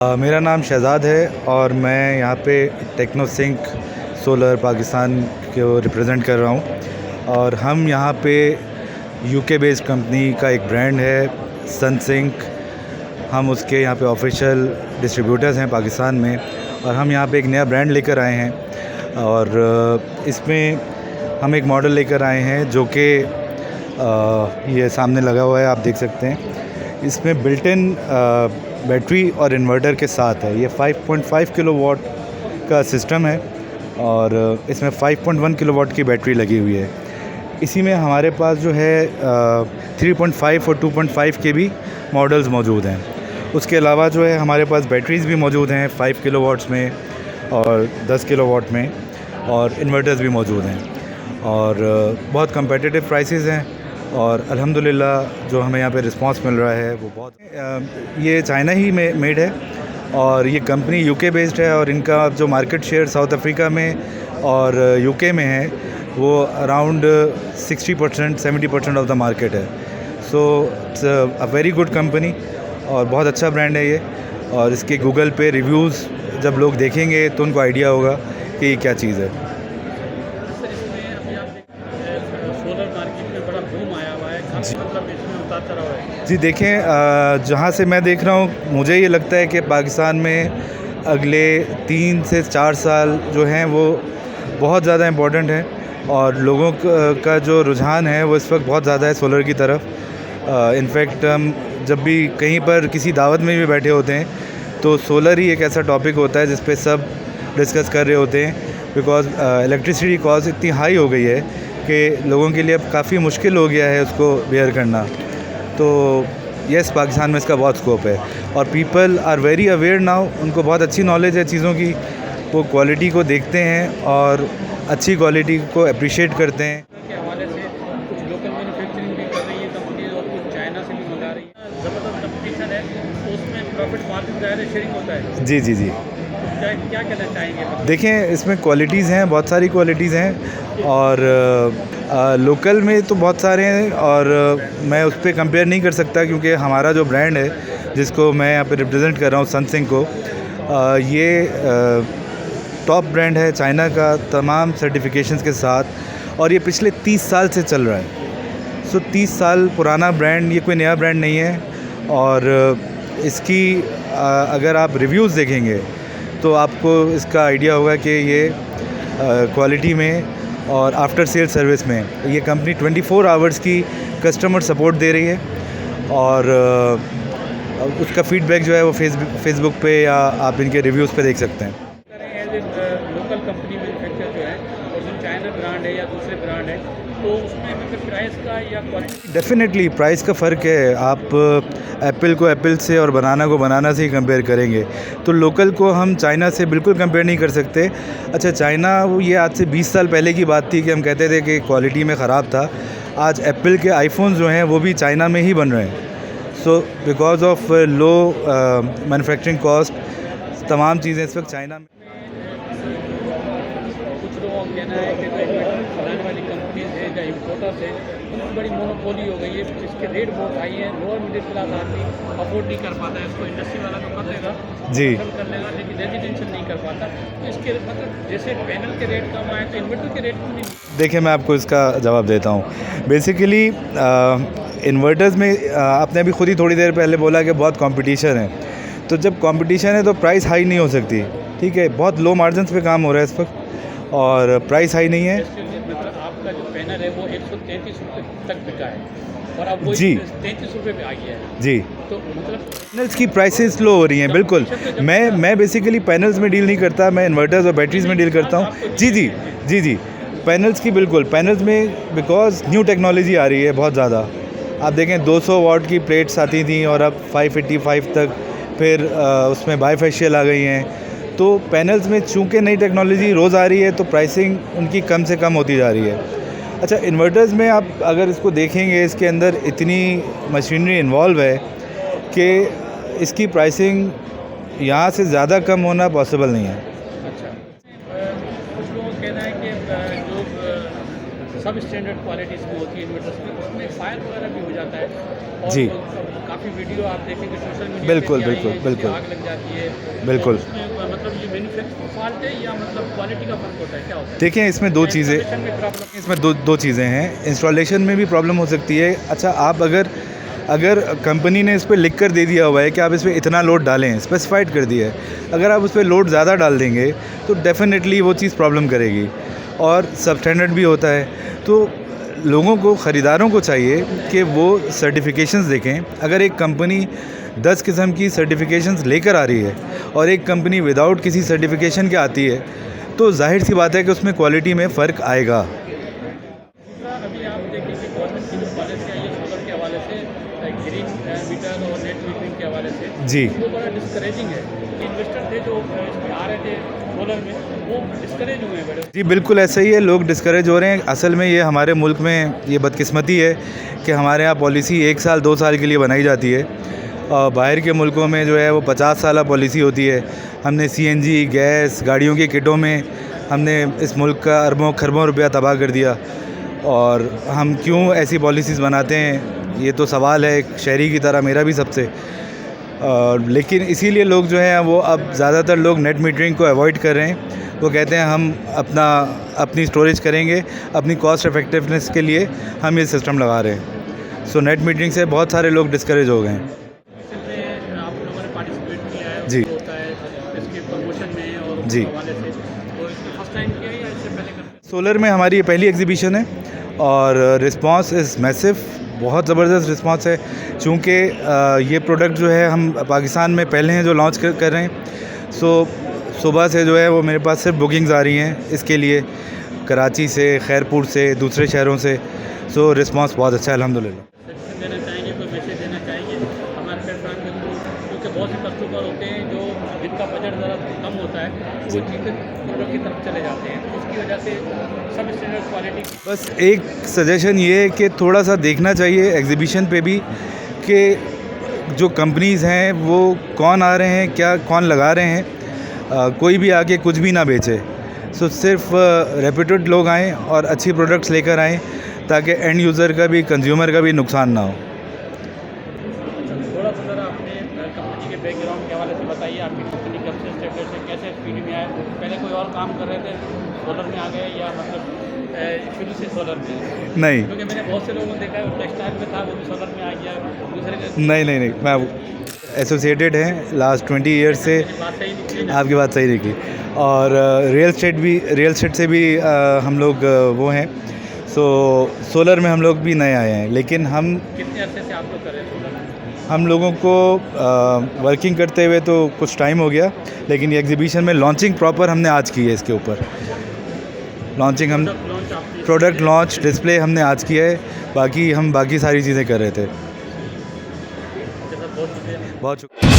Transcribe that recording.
मेरा नाम शहज़ाद है और मैं यहाँ पे टेक्नोसिंक सोलर पाकिस्तान को रिप्रेजेंट कर रहा हूँ। और हम यहाँ पे यूके बेस्ड कंपनी का एक ब्रांड है सनसिंक, हम उसके यहाँ पे ऑफिशियल डिस्ट्रीब्यूटर्स हैं पाकिस्तान में। और हम यहाँ पे एक नया ब्रांड लेकर आए हैं और इसमें हम एक मॉडल लेकर आए हैं जो कि ये सामने लगा हुआ है, आप देख सकते हैं। इसमें बिल्ट इन बैटरी और इन्वर्टर के साथ है। ये 5.5 किलोवाट का सिस्टम है और इसमें 5.1 किलोवाट की बैटरी लगी हुई है। इसी में हमारे पास जो है 3.5 और 2.5 के भी मॉडल्स मौजूद हैं। उसके अलावा जो है हमारे पास बैटरीज़ भी मौजूद हैं 5 किलोवाट्स में और 10 किलोवाट में, और इन्वर्टर्स भी मौजूद हैं और बहुत कम्पेटिटिव प्राइसेस हैं। और अल्हम्दुलिल्लाह जो हमें यहाँ पे रिस्पांस मिल रहा है वो बहुत। ये चाइना ही में मेड है और ये कंपनी यूके बेस्ड है और इनका जो मार्केट शेयर साउथ अफ्रीका में और यूके में है वो अराउंड 60% 70% ऑफ द मार्केट है। So it's a very good company और बहुत अच्छा ब्रांड है ये। और इसके गूगल पे रिव्यूज़ जब लोग देखेंगे तो उनको आइडिया होगा कि ये क्या चीज़ है। जी देखें, जहाँ से मैं देख रहा हूँ मुझे ये लगता है कि पाकिस्तान में अगले 3 से 4 साल जो हैं वो बहुत ज़्यादा इम्पोर्टेंट हैं और लोगों का जो रुझान है वो इस वक्त बहुत ज़्यादा है सोलर की तरफ। इनफैक्ट हम जब भी कहीं पर किसी दावत में भी बैठे होते हैं तो सोलर ही एक ऐसा टॉपिक होता है जिस पे सब डिस्कस कर रहे होते हैं, बिकॉज़ इलेक्ट्रिसिटी कॉस्ट इतनी हाई हो गई है कि लोगों के लिए अब काफ़ी मुश्किल हो गया है उसको बेयर करना। तो यस, पाकिस्तान में इसका बहुत स्कोप है और people are very aware now. उनको बहुत अच्छी नॉलेज है चीज़ों की, वो क्वालिटी को देखते हैं और अच्छी क्वालिटी को अप्रिशिएट करते हैं। के हवाले से कुछ लोकल मैन्युफैक्चरिंग भी कर रही है कंपनी और कुछ चाइना से भी मंगा रही है। ज़बरदस्त कंपटीशन है तो उसमें प्रॉफिट मार्जिन ज़्यादा शेयरिंग होता है। जी जी जी क्या कहना चाहेंगे? देखें, इसमें क्वालिटीज़ हैं, बहुत सारी क्वालिटीज़ हैं और लोकल में तो बहुत सारे हैं और मैं उस पर कंपेयर नहीं कर सकता क्योंकि हमारा जो ब्रांड है जिसको मैं यहाँ पे रिप्रेजेंट कर रहा हूँ सनसिंक को, ये टॉप ब्रांड है चाइना का तमाम सर्टिफिकेशंस के साथ और ये पिछले 30 साल से चल रहा है। सो 30 साल पुराना ब्रांड, ये कोई नया ब्रांड नहीं है। और इसकी अगर आप रिव्यूज़ देखेंगे तो आपको इसका आइडिया होगा कि ये क्वालिटी में और आफ्टर सेल सर्विस में ये कंपनी 24 आवर्स की कस्टमर सपोर्ट दे रही है और उसका फीडबैक जो है वो फेसबुक पे या आप इनके रिव्यूज़ पे देख सकते हैं। लोकल कंपनी मैन्युफैक्चर जो है और जो चाइना ब्रांड है या दूसरे ब्रांड है तो उसमें मतलब प्राइस का या क्वालिटी? डेफिनेटली प्राइस का फ़र्क है। आप एप्पल को एप्पल से और बनाना को बनाना से ही कंपेयर करेंगे तो लोकल को हम चाइना से बिल्कुल कंपेयर नहीं कर सकते। अच्छा, चाइना ये आज से 20 साल पहले की बात थी कि हम कहते थे कि क्वालिटी में ख़राब था। आज एप्पल के आईफोन जो हैं वो भी चाइना में ही बन रहे हैं। So because of low manufacturing cost तमाम चीज़ें इस वक्त चाइना में। कुछ लोगों का कहना है कि बनाने वाली कंपनीज है या इम्पोर्टर्स है उनकी बड़ी मोनोपोली हो गई है, इसके रेट बहुत हाई है, लोअर मिडिल क्लास आदमी अफोर्ड नहीं कर पाता है इसको। इंडस्ट्री वाला तो कर लेगा जी कर लेगा लेकिन रेजिडेंशियल नहीं कर पाता। तो इसके मतलब जैसे पैनल के रेट कम आए तो इन्वर्टर के रेट क्यों नहीं? देखिए, मैं आपको इसका जवाब देता हूँ। बेसिकली इन्वर्टर्स में आपने अभी खुद ही थोड़ी देर पहले बोला कि बहुत कंपटीशन है, तो जब कंपटीशन है तो प्राइस हाई नहीं हो सकती। ठीक है, बहुत लो मार्जिन्स पे काम हो रहा है इस वक्त और प्राइस हाई नहीं है। मतलब आपका जो पैनल है वो 133 रुपये तक बिका है और अब वो जी 33 रुपये पे आ गया है। जी, तो मतलब पैनल्स की प्राइसेस लो हो रही हैं। बिल्कुल, मैं बेसिकली पैनल्स में डील नहीं करता, मैं इन्वर्टर्स और बैटरीज़ में डील करता हूँ। जी जी जी जी, पैनल्स की बिल्कुल, पैनल्स में बिकॉज न्यू टेक्नोलॉजी आ रही है बहुत ज़्यादा। आप देखें 200 वाट की प्लेट्स आती थी और अब 585 तक, फिर उसमें बाईफेशियल आ गई हैं। तो पैनल्स में चूँकि नई टेक्नोलॉजी रोज़ आ रही है तो प्राइसिंग उनकी कम से कम होती जा रही है। अच्छा, इन्वर्टर्स में आप अगर इसको देखेंगे, इसके अंदर इतनी मशीनरी इन्वॉल्व है कि इसकी प्राइसिंग यहाँ से ज़्यादा कम होना पॉसिबल नहीं है। अच्छा, कुछ लोगों का कहना है कि जो सब स्टैंडर्ड क्वालिटी इसमें होती है इन्वर्टर्स में, उसमें फायर वगैरह भी हो जाता है। और जी। काफ़ी वीडियो आप देखेंगे सोशल मीडिया बिल्कुल, पे कि बिल्कुल, ये बिल्कुल। आग लग जाती है। बिल्कुल। तो उसमें मतलब ये मैन्युफैक्चर फॉल्ट है या मतलब क्वालिटी का फ़र्क होता है, क्या होता है? देखिए इसमें दो चीज़ें इंस्टॉलेशन में प्रॉब्लम। इसमें दो चीज़ें हैं। इंस्टॉलेशन में भी प्रॉब्लम हो सकती है। अच्छा, आप अगर कंपनी ने इस पे लिख कर दे दिया हुआ है कि आप इस पे इतना लोड डालें, स्पेसिफाइड कर दिया है, अगर आप उस पे लोड ज़्यादा डाल देंगे तो डेफ़िनेटली वो चीज़ प्रॉब्लम करेगी और सबस्टैंडर्ड भी होता है। तो लोगों को, ख़रीदारों को चाहिए कि वो सर्टिफिकेशंस देखें। अगर एक कंपनी 10 किस्म की सर्टिफिकेशंस लेकर आ रही है और एक कंपनी विदाउट किसी सर्टिफिकेशन के आती है, तो ज़ाहिर सी बात है कि उसमें क्वालिटी में फ़र्क आएगा। दूसरा, अभी आप देखें कि गवर्नमेंट की जो पॉलिसी आई है सोलर के हवाले से, ग्रीन मीटर और नेट मीटरिंग के हवाले से, जी। वो बड़ा डिस्करेजिंग है। इन्वेस्टर थे जो इसमें आ रहे थे सोलर में, वो डिस्करेज हुए हैं बड़े। जी, बिल्कुल ऐसा ही है, लोग डिस्करेज हो रहे हैं। असल में ये हमारे मुल्क में ये बदकिस्मती है कि हमारे यहाँ पॉलिसी 1 साल 2 साल के लिए बनाई जाती है और बाहर के मुल्कों में जो है वो 50 साला पॉलिसी होती है। हमने सीएनजी, गैस, गाड़ियों की किटों में हमने इस मुल्क का अरबों खरबों रुपया तबाह कर दिया और हम क्यों ऐसी पॉलिसीज़ बनाते हैं, ये तो सवाल है एक शहरी की तरह मेरा भी सबसे। लेकिन इसीलिए लोग जो हैं वो अब ज़्यादातर लोग नेट मीटरिंग को अवॉइड कर रहे हैं। वो कहते हैं हम अपनी स्टोरेज करेंगे, अपनी कॉस्ट इफ़ेक्टिवनेस के लिए हम ये सिस्टम लगा रहे हैं। सो नेट मीटरिंग से बहुत सारे लोग डिस्करेज हो गए हैं। इसमें आप लोगों ने पार्टिसिपेट किया है, जी। वो होता है इसके प्रमोशन में और जी। हवाले से, तो इसमें फर्स्ट टाइम किया है या इससे पहले करते? सोलर में हमारी ये पहली एग्जीबिशन है और रिस्पांस इज़ मैसिव, बहुत ज़बरदस्त रिस्पांस है। चूँकि ये प्रोडक्ट जो है हम पाकिस्तान में पहले हैं जो लॉन्च कर रहे हैं। सो सुबह से जो है वो मेरे पास सिर्फ बुकिंग्स आ रही हैं इसके लिए, कराची से, खैरपुर से, दूसरे शहरों से। सो रिस्पांस बहुत अच्छा है अल्हम्दुलिल्लाह। सजेशन देना चाहेंगे, कोई मैसेज देना चाहेंगे हमारे प्लेटफॉर्म के थ्रू, क्योंकि बहुत से कस्टमर होते हैं जो जिनका बजट ज़रा कम होता है, वो चीज़ें प्रोडक्ट की तरफ चले जाते हैं, तो उसकी वजह से सब स्टैंडर्ड क्वालिटी। बस एक सजेशन ये है कि थोड़ा सा देखना चाहिए एग्ज़िबिशन पे भी कि जो कंपनीज़ हैं वो कौन आ रहे हैं, क्या कौन लगा रहे हैं। कोई भी आके कुछ भी ना बेचे। सो सिर्फ रेप्यूटेड लोग आएँ और अच्छी प्रोडक्ट्स लेकर आएँ ताकि एंड यूज़र का भी, कंज्यूमर का भी नुकसान ना हो। थोड़ा सा ज़रा अपने कंपनी के बैकग्राउंड के हवाले से बताइए, आपकी कंपनी कब से एस्टेब्लिश है, कैसे स्पीड में आए, पहले कोई और काम कर रहे थे, सोलर में आ गए या मतलब शुरू से सोलर में? नहीं क्योंकि मैंने बहुत से लोगों को देखा है टेक्सटाइल में था, वो भी सोलर में आ गया, दूसरे के। नहीं, मैं एसोसिएटेड हैं लास्ट 20 ईयर्स से। बात सही निकली ना? आपकी बात सही निकली। और रियल एस्टेट से भी हम लोग वो हैं। सो सोलर में हम लोग भी नए आए हैं, लेकिन हम कितने अरसे से आप लोग कर रहे हैं सोलर में? हम लोगों को वर्किंग करते हुए तो कुछ टाइम हो गया, लेकिन ये एग्जीबिशन में लॉन्चिंग प्रॉपर हमने आज की है। इसके ऊपर लॉन्चिंग हम लॉन्च आपने प्रोडक्ट लॉन्च, डिस्प्ले हमने आज किया है, बाकी हम बाकी सारी चीज़ें कर रहे थे। बहुत शुक्रिया। बहुत शुक्रिया।